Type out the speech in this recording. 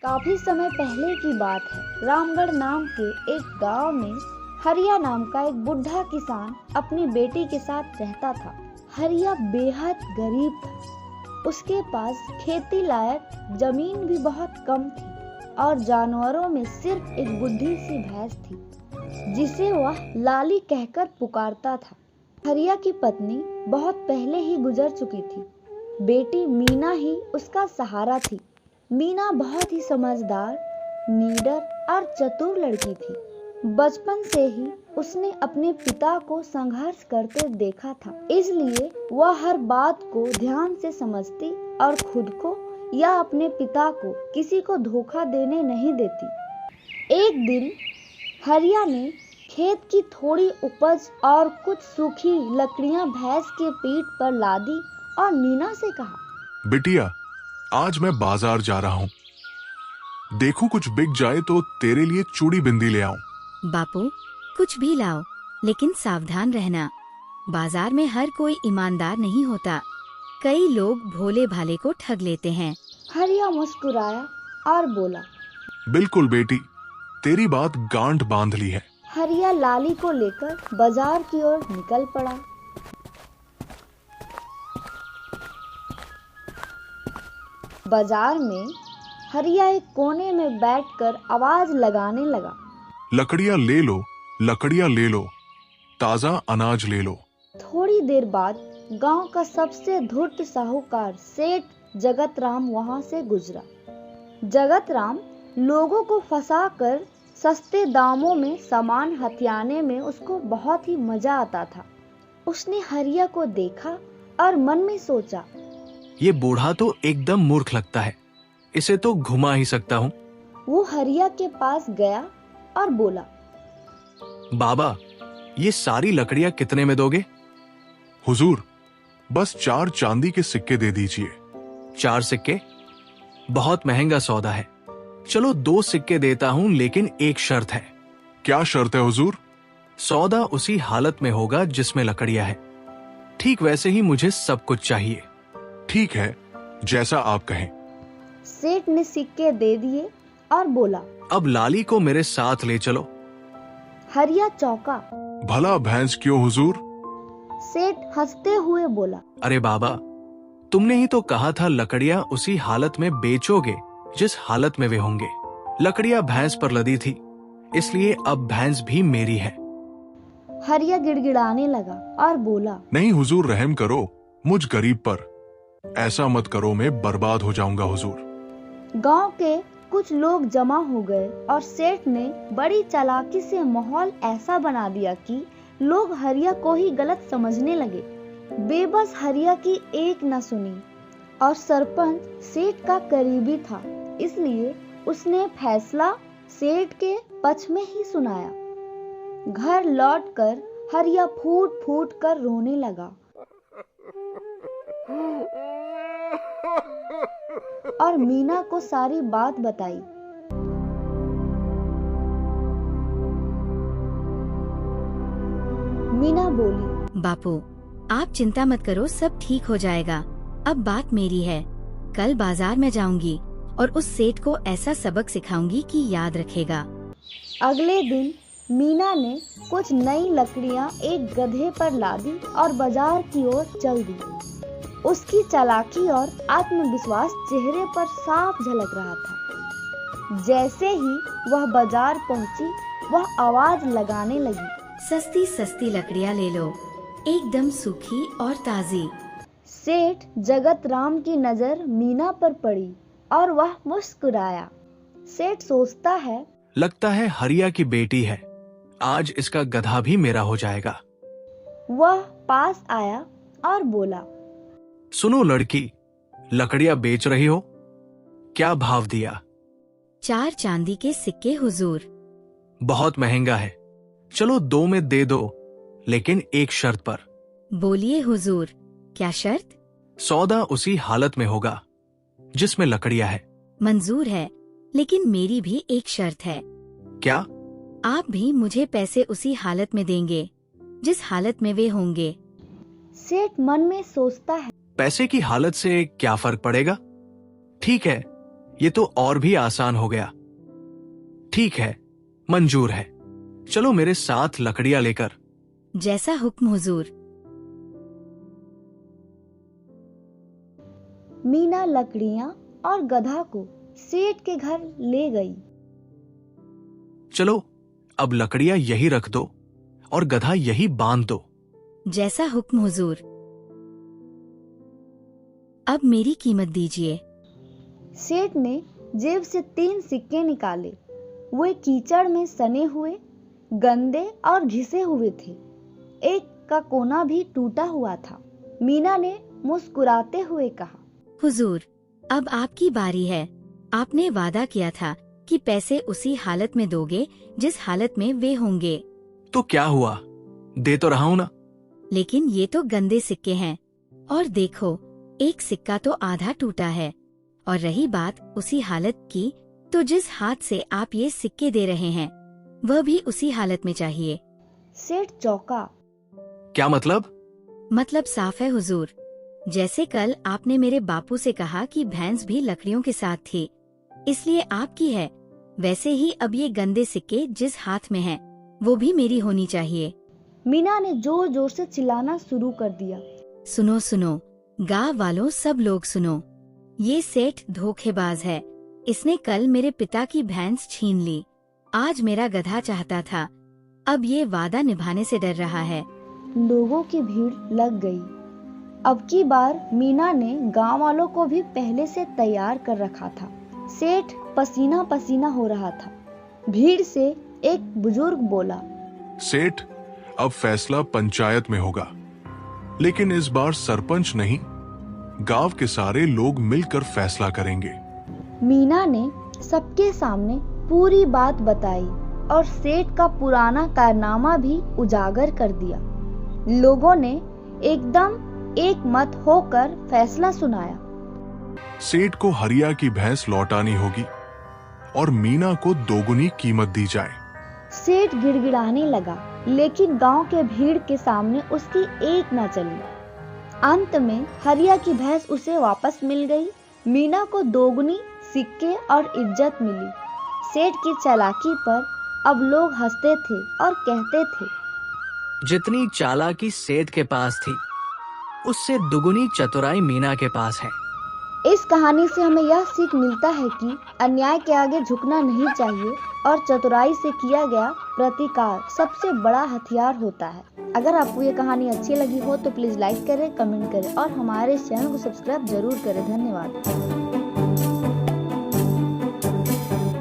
काफी समय पहले की बात है। रामगढ़ नाम के एक गांव में हरिया नाम का एक बुढ़ा किसान अपनी बेटी के साथ रहता था। हरिया बेहद गरीब था। उसके पास खेती लायक जमीन भी बहुत कम थी और जानवरों में सिर्फ एक बुढ़ी सी भैंस थी जिसे वह लाली कहकर पुकारता था। हरिया की पत्नी बहुत पहले ही गुजर चुकी थी। बेटी मीना ही उसका सहारा थी। मीना बहुत ही समझदार, निडर और चतुर लड़की थी। बचपन से ही उसने अपने पिता को संघर्ष करते देखा था, इसलिए वह हर बात को ध्यान से समझती और खुद को या अपने पिता को किसी को धोखा देने नहीं देती। एक दिन हरिया ने खेत की थोड़ी उपज और कुछ सूखी लकड़ियां भैंस के पीठ पर लादी और मीना से कहा, बिटिया, आज मैं बाजार जा रहा हूँ। देखो कुछ बिक जाए तो तेरे लिए चूड़ी बिंदी ले आऊं। बापू, कुछ भी लाओ, लेकिन सावधान रहना। बाजार में हर कोई ईमानदार नहीं होता। कई लोग भोले भाले को ठग लेते हैं। हरिया मुस्कुराया और बोला, बिल्कुल बेटी, तेरी बात गांठ बांध ली है। हरिया लाली को लेकर बाजार की ओर निकल पड़ा। बाजार में हरिया एक कोने में बैठकर आवाज लगाने लगा, लकड़ियां ले लो, लकड़ियां ले लो, ताजा अनाज ले लो। थोड़ी देर बाद गांव का सबसे धूर्त साहूकार सेठ जगतराम वहां से गुजरा। जगतराम लोगों को फंसाकर सस्ते दामों में सामान हथियाने में उसको बहुत ही मजा आता था। उसने हरिया को देखा और मन में सोचा, ये बूढ़ा तो एकदम मूर्ख लगता है, इसे तो घुमा ही सकता हूँ। वो हरिया के पास गया और बोला, बाबा, ये सारी लकड़ियां कितने में दोगे? हुजूर, बस 4 चांदी के सिक्के दे दीजिए। 4 सिक्के? बहुत महंगा सौदा है। चलो 2 सिक्के देता हूँ, लेकिन एक शर्त है। क्या शर्त है हुजूर? सौदा उसी हालत में होगा जिसमें लकड़ियां हैं। ठीक वैसे ही मुझे सब कुछ चाहिए। ठीक है, जैसा आप कहें। सेठ ने सिक्के दे दिए और बोला, अब लाली को मेरे साथ ले चलो। हरिया चौंका। भला भैंस क्यों हुजूर? सेठ हंसते हुए बोला, अरे बाबा, तुमने ही तो कहा था लकड़ियां उसी हालत में बेचोगे जिस हालत में वे होंगे। लकड़ियां भैंस पर लदी थी, इसलिए अब भैंस भी मेरी है। हरिया गिड़गिड़ाने लगा और बोला, नहीं हुजूर, रहम करो मुझ गरीब पर। ऐसा मत करो, मैं बर्बाद हो जाऊंगा हुजूर। गांव के कुछ लोग जमा हो गए और सेठ ने बड़ी चालाकी से माहौल ऐसा बना दिया कि लोग हरिया को ही गलत समझने लगे। बेबस हरिया की एक न सुनी और सरपंच सेठ का करीबी था, इसलिए उसने फैसला सेठ के पक्ष में ही सुनाया। घर लौटकर हरिया फूट फूट कर रोने लगा और मीना को सारी बात बताई। मीना बोली, बापू, आप चिंता मत करो, सब ठीक हो जाएगा। अब बात मेरी है। कल बाजार में जाऊंगी और उस सेठ को ऐसा सबक सिखाऊंगी कि याद रखेगा। अगले दिन मीना ने कुछ नई लकड़ियां एक गधे पर लादी और बाजार की ओर चल दी। उसकी चालाकी और आत्मविश्वास चेहरे पर साफ झलक रहा था। जैसे ही वह बाजार पहुंची, वह आवाज लगाने लगी, सस्ती सस्ती लकड़ियां ले लो, एकदम सूखी और ताजी। सेठ जगतराम की नजर मीना पर पड़ी और वह मुस्कुराया। सेठ सोचता है, लगता है हरिया की बेटी है, आज इसका गधा भी मेरा हो जाएगा। वह पास आया और बोला, सुनो लड़की, लकड़ियां बेच रही हो? क्या भाव दिया? 4 चांदी के सिक्के हुजूर। बहुत महंगा है, चलो 2 में दे दो, लेकिन एक शर्त पर। बोलिए हुजूर, क्या शर्त? सौदा उसी हालत में होगा जिसमें लकड़ियां है। मंजूर है, लेकिन मेरी भी एक शर्त है। क्या? आप भी मुझे पैसे उसी हालत में देंगे जिस हालत में वे होंगे। सेठ मन में सोचता है। पैसे की हालत से क्या फर्क पड़ेगा? ठीक है, ये तो और भी आसान हो गया। ठीक है, मंजूर है। चलो मेरे साथ लकड़ियां लेकर। जैसा हुक्म हुजूर। मीना लकड़ियां और गधा को सेठ के घर ले गई। चलो अब लकड़ियां यही रख दो और गधा यही बांध दो। जैसा हुक्म हुजूर। अब मेरी कीमत दीजिए। सेठ ने जेब से 3 सिक्के निकाले। वे कीचड़ में सने हुए, गंदे और घिसे हुए थे। एक का कोना भी टूटा हुआ था। मीना ने मुस्कुराते हुए कहा, हुजूर, अब आपकी बारी है। आपने वादा किया था कि पैसे उसी हालत में दोगे जिस हालत में वे होंगे। तो क्या हुआ, दे तो रहा हूं ना। लेकिन ये तो गंदे सिक्के हैं, और देखो एक सिक्का तो आधा टूटा है। और रही बात उसी हालत की, तो जिस हाथ से आप ये सिक्के दे रहे हैं वह भी उसी हालत में चाहिए। सेठ चौंका। क्या मतलब? मतलब साफ है हुजूर। जैसे कल आपने मेरे बापू से कहा कि भैंस भी लकड़ियों के साथ थी, इसलिए आपकी है, वैसे ही अब ये गंदे सिक्के जिस हाथ में हैं, वो भी मेरी होनी चाहिए। मीना ने जोर जोर से चिल्लाना शुरू कर दिया। सुनो सुनो, गांव वालों सब लोग सुनो। ये सेठ धोखेबाज है। इसने कल मेरे पिता की भैंस छीन ली, आज मेरा गधा चाहता था, अब ये वादा निभाने से डर रहा है। लोगों की भीड़ लग गई। अब की बार मीना ने गांव वालों को भी पहले से तैयार कर रखा था। सेठ पसीना पसीना हो रहा था। भीड़ से एक बुजुर्ग बोला, सेठ, अब फैसला पंचायत में होगा, लेकिन इस बार सरपंच नहीं, गांव के सारे लोग मिलकर फैसला करेंगे। मीना ने सबके सामने पूरी बात बताई और सेठ का पुराना कारनामा भी उजागर कर दिया। लोगों ने एकदम एक मत होकर फैसला सुनाया। सेठ को हरिया की भैंस लौटानी होगी और मीना को दोगुनी कीमत दी जाए। सेठ गिड़गिड़ाने लगा, लेकिन गांव के भीड़ के सामने उसकी एक न चली। अंत में हरिया की भैंस उसे वापस मिल गई। मीना को दोगुनी सिक्के और इज्जत मिली। सेठ की चालाकी पर अब लोग हंसते थे और कहते थे, जितनी चालाकी सेठ के पास थी, उससे दुगुनी चतुराई मीना के पास है। इस कहानी से हमें यह सीख मिलता है कि अन्याय के आगे झुकना नहीं चाहिए और चतुराई से किया गया प्रतिकार सबसे बड़ा हथियार होता है। अगर आपको ये कहानी अच्छी लगी हो तो प्लीज लाइक करें, कमेंट करें और हमारे चैनल को सब्सक्राइब जरूर करें। धन्यवाद।